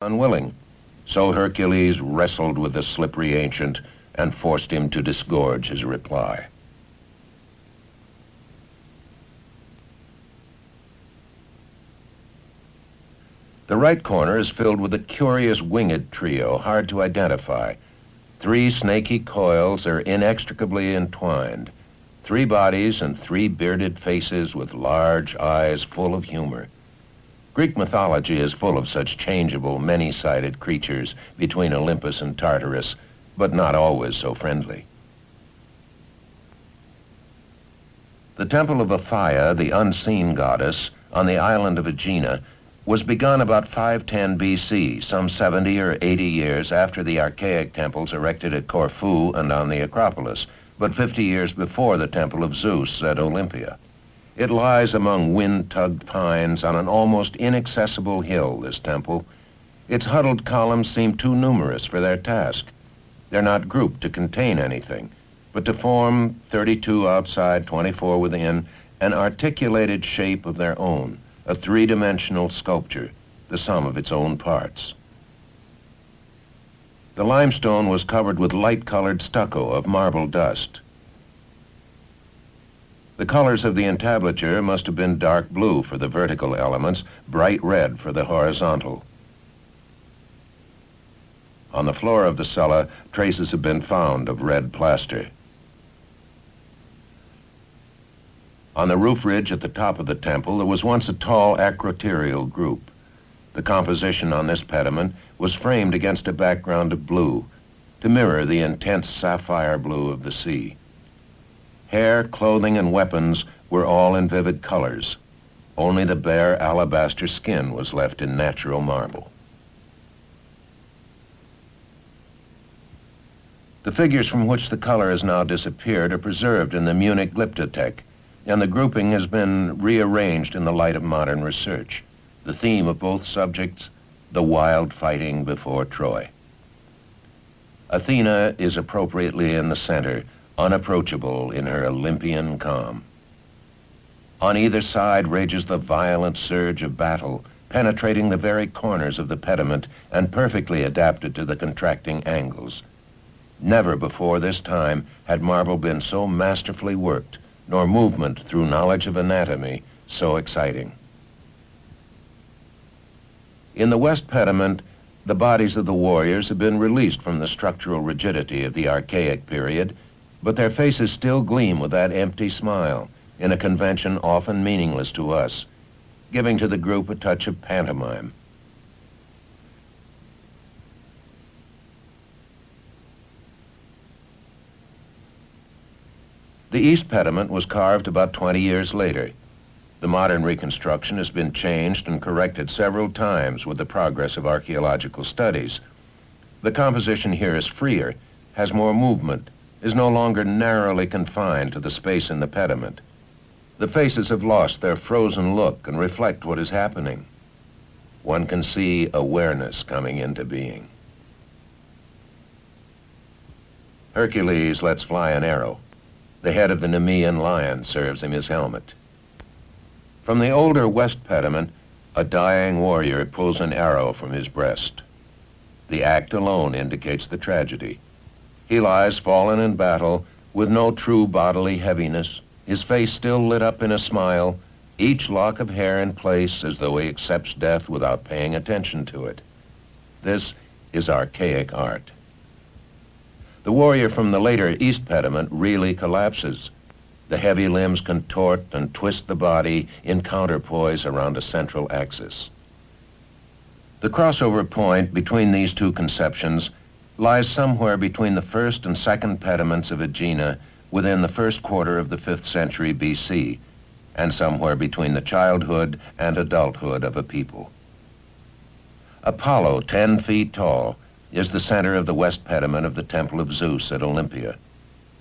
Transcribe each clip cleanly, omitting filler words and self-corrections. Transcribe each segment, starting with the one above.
unwilling. So Hercules wrestled with the slippery ancient and forced him to disgorge his reply. The right corner is filled with a curious winged trio, hard to identify. 3 snaky coils are inextricably entwined. 3 bodies and 3 bearded faces with large eyes full of humor. Greek mythology is full of such changeable, many-sided creatures between Olympus and Tartarus, but not always so friendly. The temple of Apphia, the unseen goddess, on the island of Aegina, was begun about 510 BC, some 70 or 80 years after the archaic temples erected at Corfu and on the Acropolis, but 50 years before the temple of Zeus at Olympia. It lies among wind-tugged pines on an almost inaccessible hill, this temple. Its huddled columns seem too numerous for their task. They're not grouped to contain anything, but to form, 32 outside, 24 within, an articulated shape of their own, a 3-dimensional sculpture, the sum of its own parts. The limestone was covered with light-colored stucco of marble dust. The colors of the entablature must have been dark blue for the vertical elements, bright red for the horizontal. On the floor of the cella, traces have been found of red plaster. On the roof ridge at the top of the temple, there was once a tall acroterial group. The composition on this pediment was framed against a background of blue, to mirror the intense sapphire blue of the sea. Hair, clothing, and weapons were all in vivid colors. Only the bare alabaster skin was left in natural marble. The figures from which the color has now disappeared are preserved in the Munich Glyptothek, and the grouping has been rearranged in the light of modern research. The theme of both subjects, the wild fighting before Troy. Athena is appropriately in the center, unapproachable in her Olympian calm. On either side rages the violent surge of battle, penetrating the very corners of the pediment and perfectly adapted to the contracting angles. Never before this time had marble been so masterfully worked, nor movement through knowledge of anatomy so exciting. In the west pediment, the bodies of the warriors have been released from the structural rigidity of the archaic period, but their faces still gleam with that empty smile, in a convention often meaningless to us, giving to the group a touch of pantomime. The east pediment was carved about 20 years later. The modern reconstruction has been changed and corrected several times with the progress of archaeological studies. The composition here is freer, has more movement, is no longer narrowly confined to the space in the pediment. The faces have lost their frozen look and reflect what is happening. One can see awareness coming into being. Hercules lets fly an arrow. The head of the Nemean lion serves him his helmet. From the older west pediment, a dying warrior pulls an arrow from his breast. The act alone indicates the tragedy. He lies fallen in battle with no true bodily heaviness, his face still lit up in a smile, each lock of hair in place as though he accepts death without paying attention to it. This is archaic art. The warrior from the later east pediment really collapses. The heavy limbs contort and twist the body in counterpoise around a central axis. The crossover point between these two conceptions lies somewhere between the first and second pediments of Aegina within the first quarter of the 5th century BC, and somewhere between the childhood and adulthood of a people. Apollo, 10 feet tall, is the center of the west pediment of the Temple of Zeus at Olympia.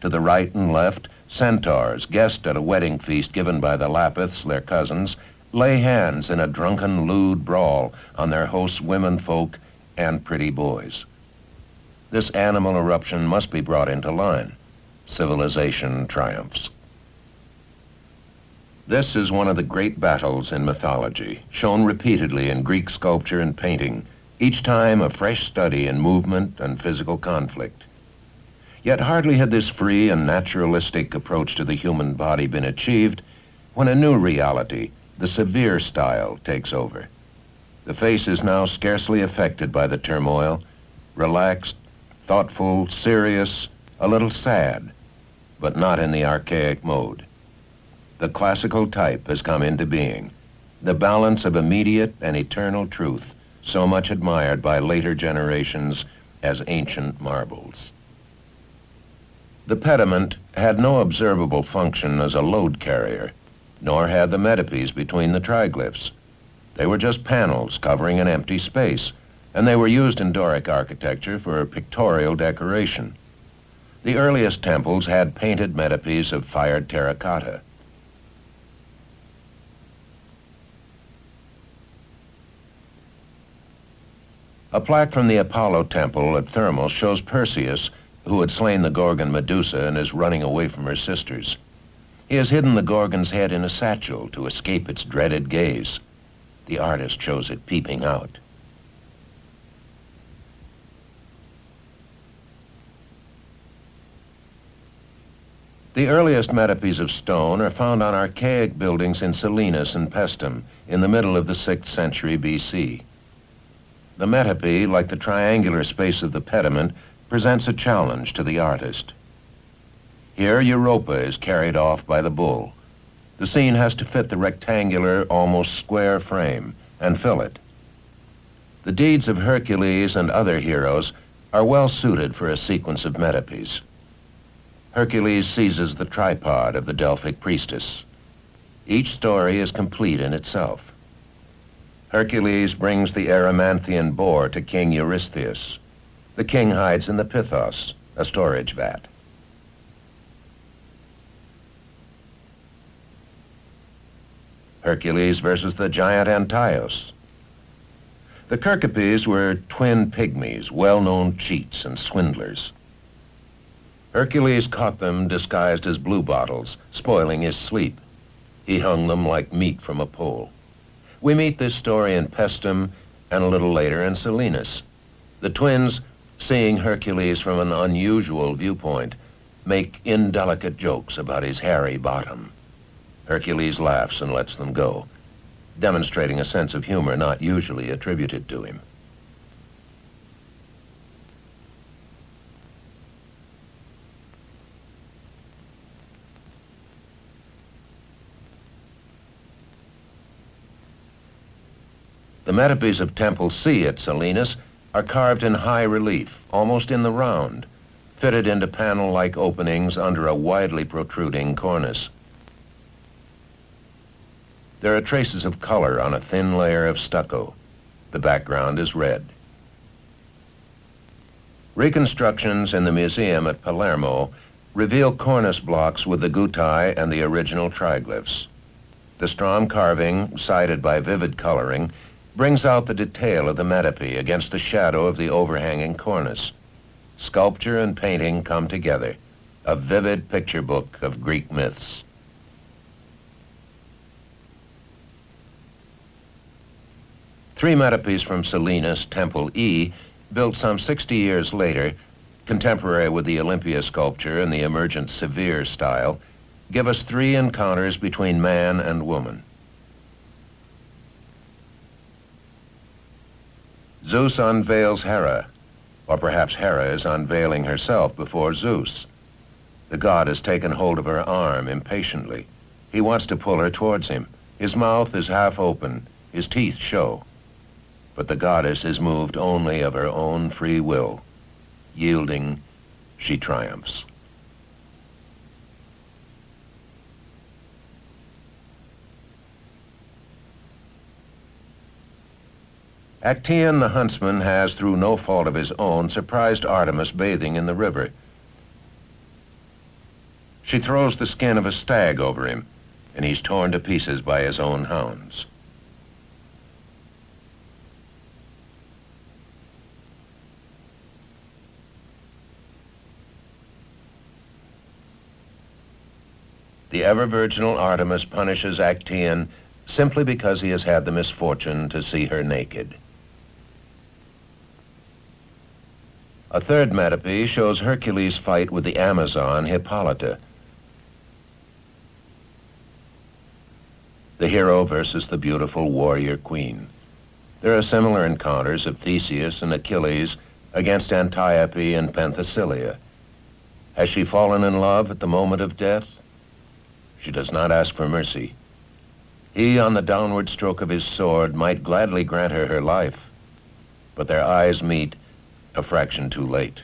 To the right and left, centaurs, guests at a wedding feast given by the Lapiths, their cousins, lay hands in a drunken, lewd brawl on their host's womenfolk and pretty boys. This animal eruption must be brought into line. Civilization triumphs. This is one of the great battles in mythology, shown repeatedly in Greek sculpture and painting, each time a fresh study in movement and physical conflict. Yet hardly had this free and naturalistic approach to the human body been achieved when a new reality, the severe style, takes over. The face is now scarcely affected by the turmoil, relaxed, thoughtful, serious, a little sad, but not in the archaic mode. The classical type has come into being, the balance of immediate and eternal truth, so much admired by later generations as ancient marbles. The pediment had no observable function as a load carrier, nor had the metopes between the triglyphs. They were just panels covering an empty space, and they were used in Doric architecture for pictorial decoration. The earliest temples had painted metopes of fired terracotta. A plaque from the Apollo temple at Thermos shows Perseus, who had slain the Gorgon Medusa and is running away from her sisters. He has hidden the Gorgon's head in a satchel to escape its dreaded gaze. The artist shows it peeping out. The earliest metopes of stone are found on archaic buildings in Selinus and Paestum in the middle of the 6th century BC. The metope, like the triangular space of the pediment, presents a challenge to the artist. Here Europa is carried off by the bull. The scene has to fit the rectangular, almost square frame and fill it. The deeds of Hercules and other heroes are well suited for a sequence of metopes. Hercules seizes the tripod of the Delphic priestess. Each story is complete in itself. Hercules brings the Erymanthian boar to King Eurystheus. The king hides in the Pythos, a storage vat. Hercules versus the giant Antaios. The Kerkopes were twin pygmies, well-known cheats and swindlers. Hercules caught them disguised as bluebottles, spoiling his sleep. He hung them like meat from a pole. We meet this story in Paestum and a little later in Selinus. The twins, seeing Hercules from an unusual viewpoint, make indelicate jokes about his hairy bottom. Hercules laughs and lets them go, demonstrating a sense of humor not usually attributed to him. The metopes of Temple C at Selinus are carved in high relief, almost in the round, fitted into panel-like openings under a widely protruding cornice. There are traces of color on a thin layer of stucco. The background is red. Reconstructions in the museum at Palermo reveal cornice blocks with the guttae and the original triglyphs. The Strom carving, sided by vivid coloring, brings out the detail of the metope against the shadow of the overhanging cornice. Sculpture and painting come together, a vivid picture book of Greek myths. Three metopes from Selinus, Temple E, built some 60 years later, contemporary with the Olympia sculpture and the emergent severe style, give us three encounters between man and woman. Zeus unveils Hera, or perhaps Hera is unveiling herself before Zeus. The god has taken hold of her arm impatiently. He wants to pull her towards him. His mouth is half open, his teeth show. But the goddess is moved only of her own free will. Yielding, she triumphs. Actaeon the huntsman has, through no fault of his own, surprised Artemis bathing in the river. She throws the skin of a stag over him, and he's torn to pieces by his own hounds. The ever-virginal Artemis punishes Actaeon simply because he has had the misfortune to see her naked. A third metope shows Hercules' fight with the Amazon Hippolyta. The hero versus the beautiful warrior queen. There are similar encounters of Theseus and Achilles against Antiope and Penthesilea. Has she fallen in love at the moment of death? She does not ask for mercy. He, on the downward stroke of his sword, might gladly grant her her life, but their eyes meet a fraction too late.